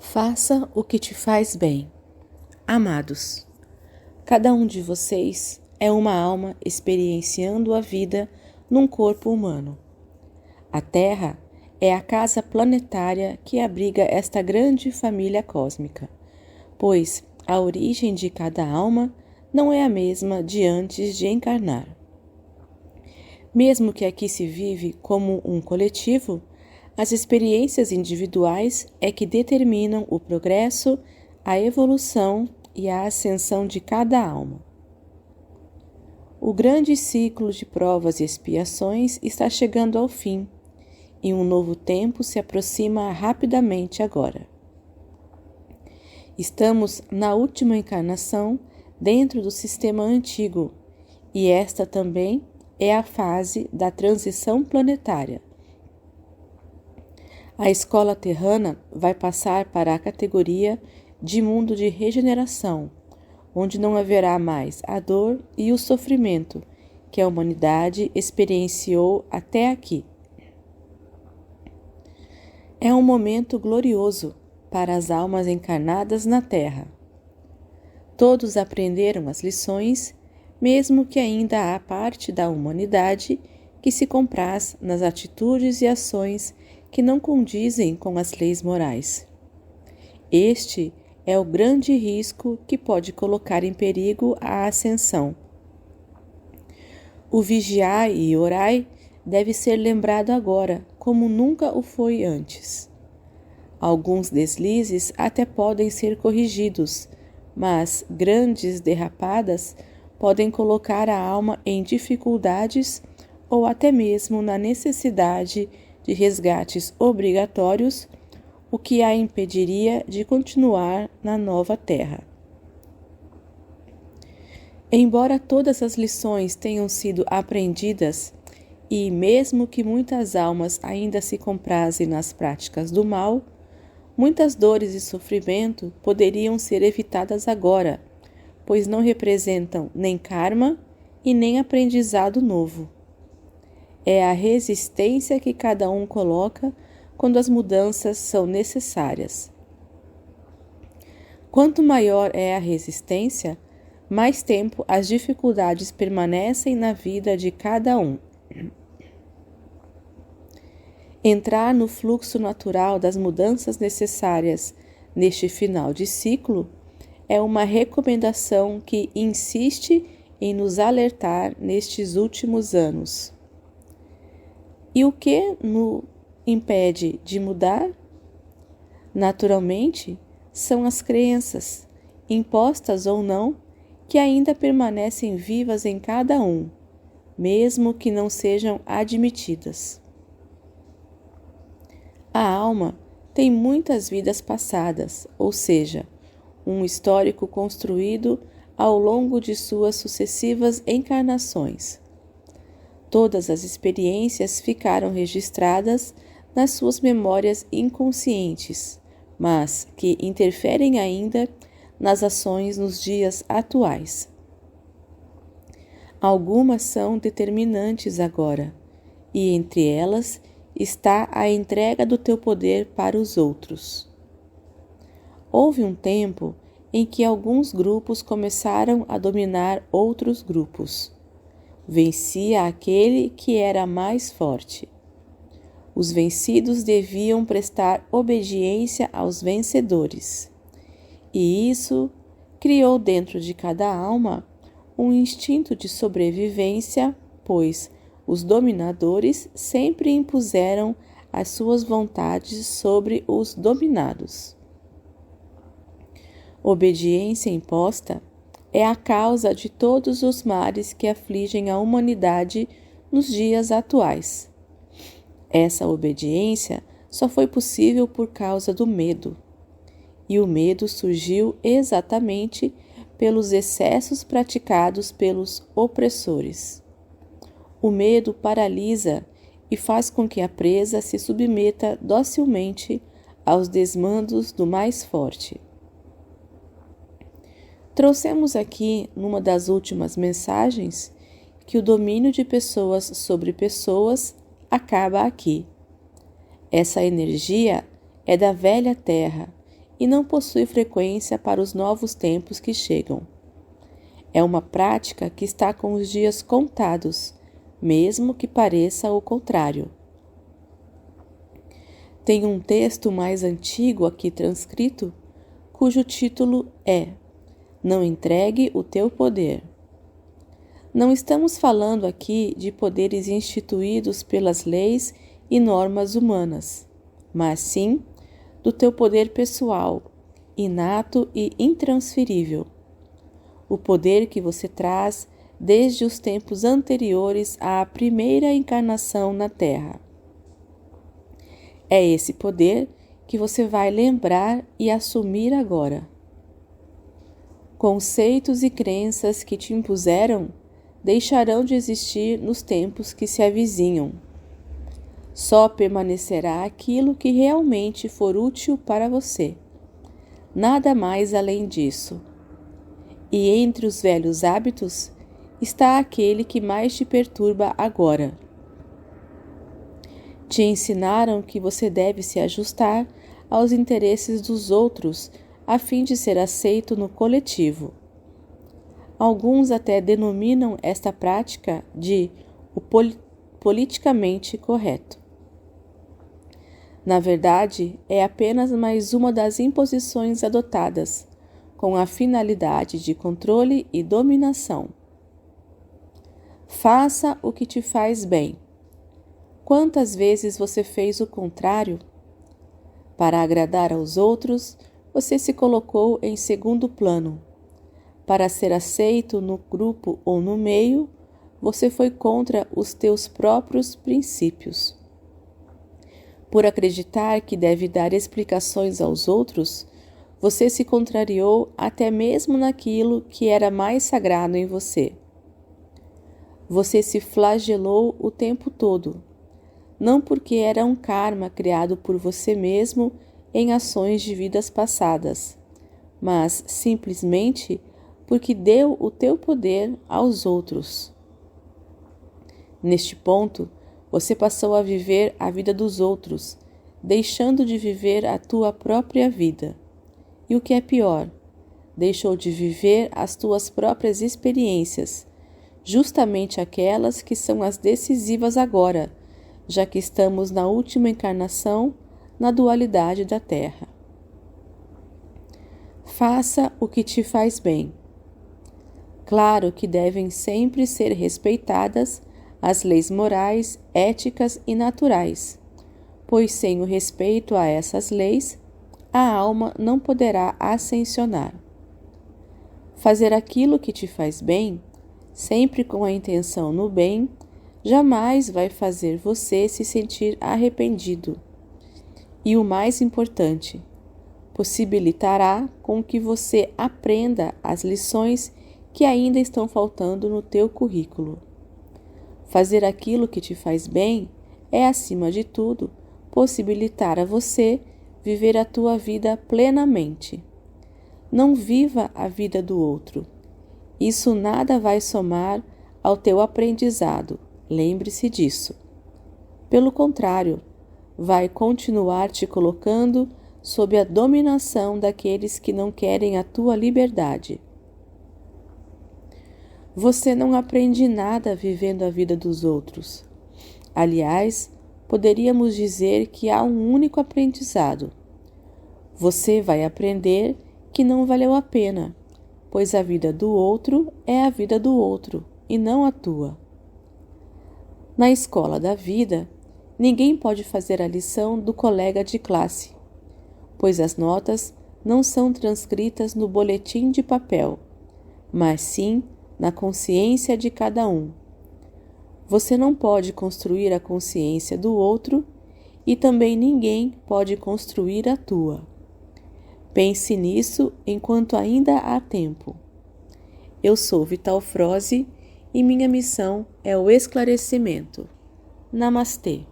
Faça o que te faz bem. Amados, cada um de vocês é uma alma experienciando a vida num corpo humano. A Terra é a casa planetária que abriga esta grande família cósmica, pois a origem de cada alma não é a mesma de antes de encarnar. Mesmo que aqui se vive como um coletivo, as experiências individuais é que determinam o progresso, a evolução e a ascensão de cada alma. O grande ciclo de provas e expiações está chegando ao fim, e um novo tempo se aproxima rapidamente agora. Estamos na última encarnação dentro do sistema antigo, e esta também é a fase da transição planetária. A escola terrana vai passar para a categoria de mundo de regeneração, onde não haverá mais a dor e o sofrimento que a humanidade experienciou até aqui. É um momento glorioso para as almas encarnadas na Terra. Todos aprenderam as lições, mesmo que ainda há parte da humanidade que se compraz nas atitudes e ações que não condizem com as leis morais. Este é o grande risco que pode colocar em perigo a ascensão. O vigiai e orai deve ser lembrado agora, como nunca o foi antes. Alguns deslizes até podem ser corrigidos, mas grandes derrapadas podem colocar a alma em dificuldades ou até mesmo na necessidade de resgates obrigatórios, o que a impediria de continuar na nova terra. Embora todas as lições tenham sido aprendidas, e mesmo que muitas almas ainda se comprazem nas práticas do mal, muitas dores e sofrimento poderiam ser evitadas agora, pois não representam nem karma e nem aprendizado novo. É a resistência que cada um coloca quando as mudanças são necessárias. Quanto maior é a resistência, mais tempo as dificuldades permanecem na vida de cada um. Entrar no fluxo natural das mudanças necessárias neste final de ciclo é uma recomendação que insiste em nos alertar nestes últimos anos. E o que nos impede de mudar? Naturalmente, são as crenças, impostas ou não, que ainda permanecem vivas em cada um, mesmo que não sejam admitidas. A alma tem muitas vidas passadas, ou seja, um histórico construído ao longo de suas sucessivas encarnações. Todas as experiências ficaram registradas nas suas memórias inconscientes, mas que interferem ainda nas ações nos dias atuais. Algumas são determinantes agora, e entre elas está a entrega do teu poder para os outros. Houve um tempo em que alguns grupos começaram a dominar outros grupos. Vencia aquele que era mais forte. Os vencidos deviam prestar obediência aos vencedores. E isso criou dentro de cada alma um instinto de sobrevivência, pois os dominadores sempre impuseram as suas vontades sobre os dominados. Obediência imposta é a causa de todos os males que afligem a humanidade nos dias atuais. Essa obediência só foi possível por causa do medo. E o medo surgiu exatamente pelos excessos praticados pelos opressores. O medo paralisa e faz com que a presa se submeta docilmente aos desmandos do mais forte. Trouxemos aqui, numa das últimas mensagens, que o domínio de pessoas sobre pessoas acaba aqui. Essa energia é da velha terra e não possui frequência para os novos tempos que chegam. É uma prática que está com os dias contados, mesmo que pareça o contrário. Tem um texto mais antigo aqui transcrito, cujo título é Não entregue o teu poder. Não estamos falando aqui de poderes instituídos pelas leis e normas humanas, mas sim do teu poder pessoal, inato e intransferível. O poder que você traz desde os tempos anteriores à primeira encarnação na Terra. É esse poder que você vai lembrar e assumir agora. Conceitos e crenças que te impuseram deixarão de existir nos tempos que se avizinham. Só permanecerá aquilo que realmente for útil para você. Nada mais além disso. E entre os velhos hábitos está aquele que mais te perturba agora. Te ensinaram que você deve se ajustar aos interesses dos outros a fim de ser aceito no coletivo. Alguns até denominam esta prática de o politicamente correto. Na verdade, é apenas mais uma das imposições adotadas, com a finalidade de controle e dominação. Faça o que te faz bem. Quantas vezes você fez o contrário? Para agradar aos outros, você se colocou em segundo plano. Para ser aceito no grupo ou no meio, você foi contra os teus próprios princípios. Por acreditar que deve dar explicações aos outros, você se contrariou até mesmo naquilo que era mais sagrado em você. Você se flagelou o tempo todo, não porque era um karma criado por você mesmo em ações de vidas passadas, mas simplesmente porque deu o teu poder aos outros. Neste ponto, você passou a viver a vida dos outros, deixando de viver a tua própria vida. E o que é pior, deixou de viver as tuas próprias experiências, justamente aquelas que são as decisivas agora, já que estamos na última encarnação, na dualidade da Terra. Faça o que te faz bem. Claro que devem sempre ser respeitadas as leis morais, éticas e naturais, pois sem o respeito a essas leis, a alma não poderá ascensionar. Fazer aquilo que te faz bem, sempre com a intenção no bem, jamais vai fazer você se sentir arrependido. E o mais importante, possibilitará com que você aprenda as lições que ainda estão faltando no teu currículo. Fazer aquilo que te faz bem é, acima de tudo, possibilitar a você viver a tua vida plenamente. Não viva a vida do outro. Isso nada vai somar ao teu aprendizado, lembre-se disso. Pelo contrário, vai continuar te colocando sob a dominação daqueles que não querem a tua liberdade. Você não aprende nada vivendo a vida dos outros. Aliás, poderíamos dizer que há um único aprendizado. Você vai aprender que não valeu a pena, pois a vida do outro é a vida do outro e não a tua. Na escola da vida, ninguém pode fazer a lição do colega de classe, pois as notas não são transcritas no boletim de papel, mas sim na consciência de cada um. Você não pode construir a consciência do outro e também ninguém pode construir a tua. Pense nisso enquanto ainda há tempo. Eu sou Vital Froze e minha missão é o esclarecimento. Namastê.